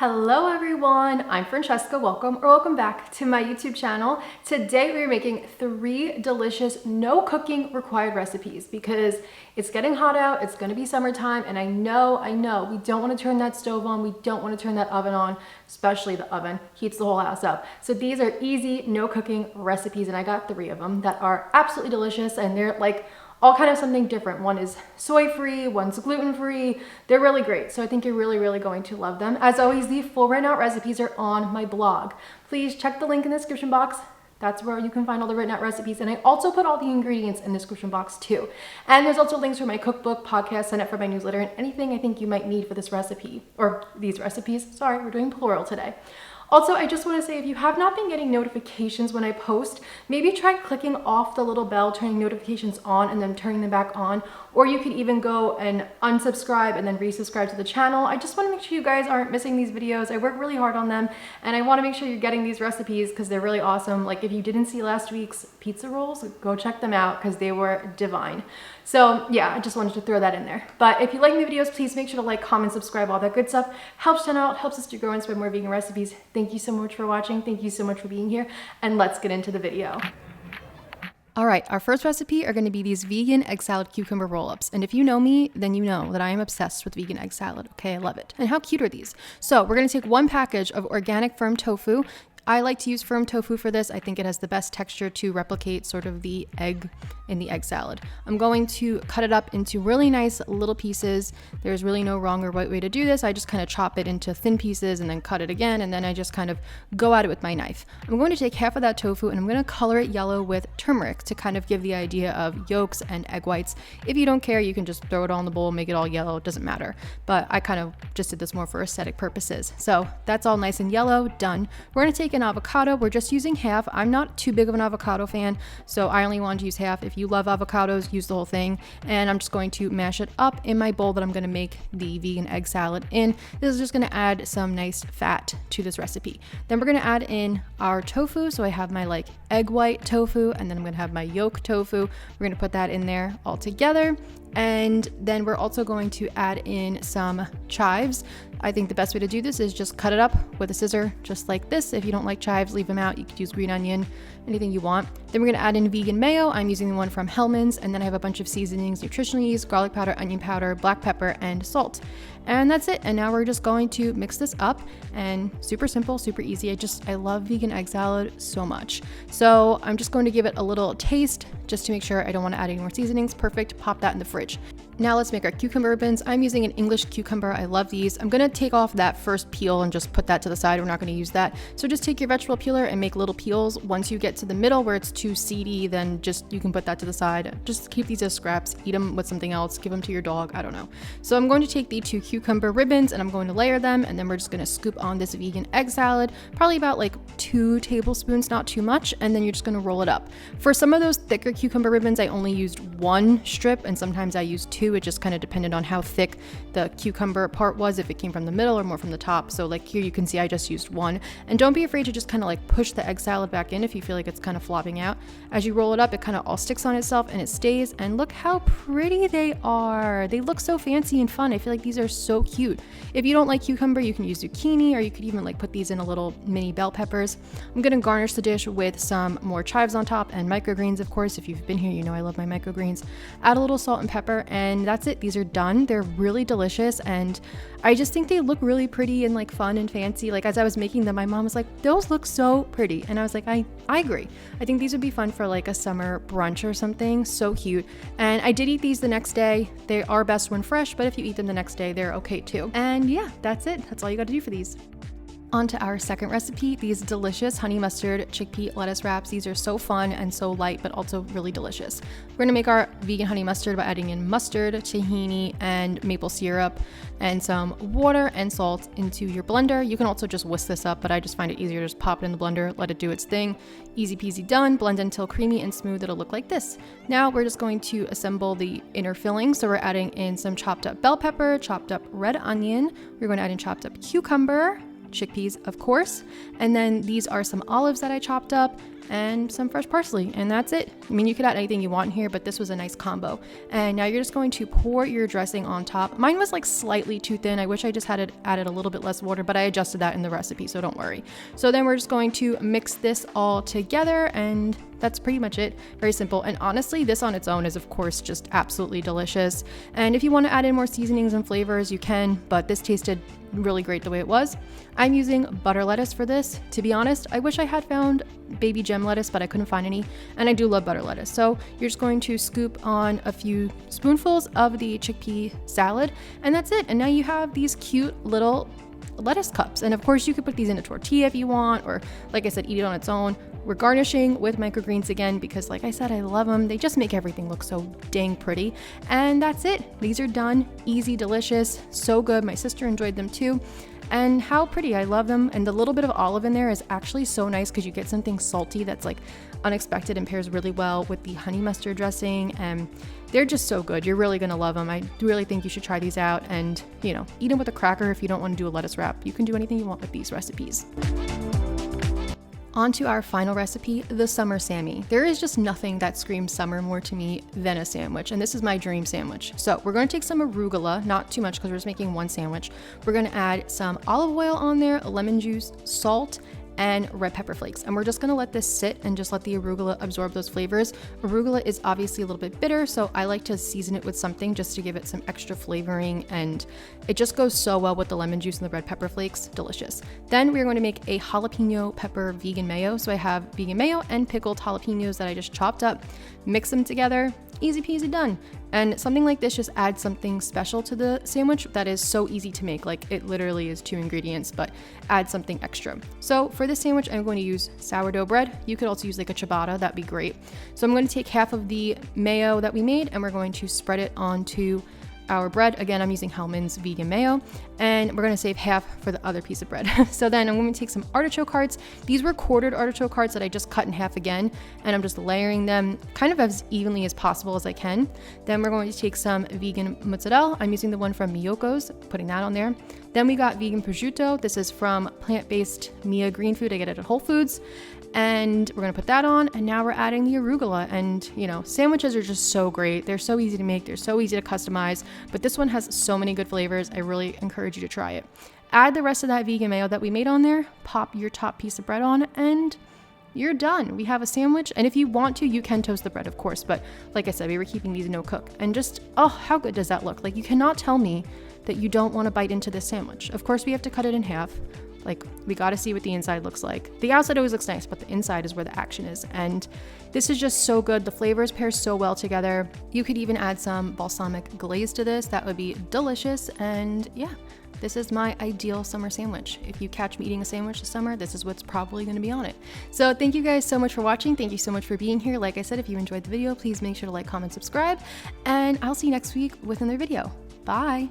Hello everyone, I'm Francesca. Welcome back to my YouTube channel. Today we're making 3 delicious no cooking required recipes because it's getting hot out, it's gonna be summertime, and I know, we don't wanna turn that stove on, we don't wanna turn that oven on, especially the oven, heats the whole house up. So these are easy no cooking recipes and I got 3 of them that are absolutely delicious and they're like all kind of something different. One is soy-free, one's gluten-free. They're really great. So I think you're really going to love them. As always, the full written out recipes are on my blog. Please check the link in the description box. That's where you can find all the written out recipes. And I also put all the ingredients in the description box too. And there's also links for my cookbook, podcast, sign up for my newsletter, and anything I think you might need for this recipe, or these recipes. Sorry, we're doing plural today. Also, I just want to say if you have not been getting notifications when I post, maybe try clicking off the little bell, turning notifications on and then turning them back on. Or you could even go and unsubscribe and then resubscribe to the channel. I just want to make sure you guys aren't missing these videos. I work really hard on them and I want to make sure you're getting these recipes because they're really awesome. Like if you didn't see last week's pizza rolls, go check them out because they were divine. So yeah, I just wanted to throw that in there. But if you like my videos, please make sure to like, comment, subscribe, all that good stuff. Helps channel out, helps us to grow and spread more vegan recipes. Thank you so much for watching. Thank you so much for being here. And let's get into the video. All right, our first recipe are going to be these vegan egg salad cucumber roll-ups. And if you know me, then you know that I am obsessed with vegan egg salad. Okay, I love it. And how cute are these? So we're going to take 1 package of organic firm tofu. I like to use firm tofu for this. I think it has the best texture to replicate sort of the egg in the egg salad. I'm going to cut it up into really nice little pieces. There's really no wrong or right way to do this. I just kind of chop it into thin pieces and then cut it again. And then I just kind of go at it with my knife. I'm going to take half of that tofu and I'm going to color it yellow with turmeric to kind of give the idea of yolks and egg whites. If you don't care, you can just throw it all in the bowl, make it all yellow. It doesn't matter. But I kind of just did this more for aesthetic purposes. So that's all nice and yellow, done. We're going to take an avocado. We're just using half. I'm not too big of an avocado fan, so I only wanted to use half. If you love avocados, use the whole thing. And I'm just going to mash it up in my bowl that I'm going to make the vegan egg salad in. This is just going to add some nice fat to this recipe. Then we're going to add in our tofu. So I have my like egg white tofu, and then I'm going to have my yolk tofu. We're going to put that in there all together. And then we're also going to add in some chives. I think the best way to do this is just cut it up with a scissor, just like this. If you don't like chives, leave them out. You could use green onion, anything you want. Then we're gonna add in vegan mayo. I'm using the one from Hellmann's, and then I have a bunch of seasonings, nutritional yeast, garlic powder, onion powder, black pepper, and salt. And that's it. And now we're just going to mix this up, and super simple, super easy. I love vegan egg salad so much. So I'm just going to give it a little taste just to make sure I don't want to add any more seasonings. Perfect. Pop that in the fridge. Now let's make our cucumber ribbons. I'm using an English cucumber. I love these. I'm going to take off that first peel and just put that to the side. We're not going to use that. So just take your vegetable peeler and make little peels. Once you get to the middle where it's too seedy, then you can put that to the side. Just keep these as scraps, eat them with something else, give them to your dog. I don't know. So I'm going to take the 2 cucumber ribbons and I'm going to layer them. And then we're just going to scoop on this vegan egg salad, probably about like 2 tablespoons, not too much. And then you're just going to roll it up. For some of those thicker cucumber ribbons, I only used 1 strip and sometimes I used 2. It just kind of depended on how thick the cucumber part was, if it came from the middle or more from the top. So like here you can see I just used 1. And don't be afraid to just kind of like push the egg salad back in if you feel like it's kind of flopping out. As you roll it up, it kind of all sticks on itself and it stays. And look how pretty they are. They look so fancy and fun. I feel like these are so cute. If you don't like cucumber, you can use zucchini, or you could even like put these in a little mini bell peppers. I'm going to garnish the dish with some more chives on top and microgreens, of course. If you've been here, you know I love my microgreens. Add a little salt and pepper, and that's it. These are done. They're really delicious, and I just think they look really pretty and like fun and fancy. Like as I was making them, my mom was like, those look so pretty. And I was like, I agree. I think these would be fun for like a summer brunch or something. So cute. And I did eat these the next day. They are best when fresh, but if you eat them the next day, they're okay too. And yeah, that's it. That's all you got to do for these. On to our second recipe, these delicious honey mustard chickpea lettuce wraps. These are so fun and so light, but also really delicious. We're gonna make our vegan honey mustard by adding in mustard, tahini, and maple syrup, and some water and salt into your blender. You can also just whisk this up, but I just find it easier to just pop it in the blender, let it do its thing. Easy peasy done. Blend until creamy and smooth. It'll look like this. Now we're just going to assemble the inner filling. So we're adding in some chopped up bell pepper, chopped up red onion. We're going to add in chopped up cucumber, chickpeas, of course. And then these are some olives that I chopped up, and some fresh parsley, and that's it. I mean, you could add anything you want here, but this was a nice combo. And now you're just going to pour your dressing on top. Mine was like slightly too thin. I wish I just had added a little bit less water, but I adjusted that in the recipe, so don't worry. So then we're just going to mix this all together, and that's pretty much it. Very simple. And honestly, this on its own is of course just absolutely delicious. And if you want to add in more seasonings and flavors, you can, but this tasted really great the way it was. I'm using butter lettuce for this. To be honest, I wish I had found baby gem lettuce, but I couldn't find any. And I do love butter lettuce. So you're just going to scoop on a few spoonfuls of the chickpea salad, and that's it. And now you have these cute little lettuce cups. And of course you could put these in a tortilla if you want, or like I said, eat it on its own. We're garnishing with microgreens again because like I said, I love them. They just make everything look so dang pretty. And that's it. These are done. Easy, delicious, so good. My sister enjoyed them too. And how pretty. I love them. And the little bit of olive in there is actually so nice because you get something salty that's like unexpected and pairs really well with the honey mustard dressing. And they're just so good. You're really going to love them. I really think you should try these out, and you know, eat them with a cracker if you don't want to do a lettuce wrap. You can do anything you want with these recipes. On to our final recipe, the summer Sammie. There is just nothing that screams summer more to me than a sandwich, and this is my dream sandwich. So we're going to take some arugula, not too much because we're just making one sandwich. We're going to add some olive oil on there, lemon juice, salt, and red pepper flakes. And we're just gonna let this sit and just let the arugula absorb those flavors. Arugula is obviously a little bit bitter, so I like to season it with something just to give it some extra flavoring, and it just goes so well with the lemon juice and the red pepper flakes. Delicious. Then we're going to make a jalapeno pepper vegan mayo. So I have vegan mayo and pickled jalapenos that I just chopped up, mix them together, easy peasy done. And something like this just adds something special to the sandwich that is so easy to make. Like, it literally is 2 ingredients, but add something extra. So for this sandwich, I'm going to use sourdough bread. You could also use like a ciabatta, that'd be great. So I'm going to take half of the mayo that we made and we're going to spread it onto our bread. Again, I'm using Hellmann's vegan mayo, and we're going to save half for the other piece of bread. So then I'm going to take some artichoke hearts. These were quartered artichoke hearts that I just cut in half again, and I'm just layering them kind of as evenly as possible as I can. Then we're going to take some vegan mozzarella. I'm using the one from Miyoko's, putting that on there. Then we got vegan prosciutto. This is from plant-based Mia Green Food. I get it at Whole Foods. And we're gonna put that on, and now we're adding the arugula. And you know, sandwiches are just so great. They're so easy to make, they're so easy to customize, but this one has so many good flavors. I really encourage you to try it. Add the rest of that vegan mayo that we made on there, pop your top piece of bread on, and you're done. We have a sandwich. And if you want to, you can toast the bread, of course, but like I said, we were keeping these no cook. And just, oh, how good does that look? Like, you cannot tell me that you don't want to bite into this sandwich. Of course, we have to cut it in half. Like, we got to see what the inside looks like. The outside always looks nice, but the inside is where the action is. And this is just so good. The flavors pair so well together. You could even add some balsamic glaze to this. That would be delicious. And yeah, this is my ideal summer sandwich. If you catch me eating a sandwich this summer, this is what's probably going to be on it. So thank you guys so much for watching. Thank you so much for being here. Like I said, if you enjoyed the video, please make sure to like, comment, subscribe, and I'll see you next week with another video. Bye.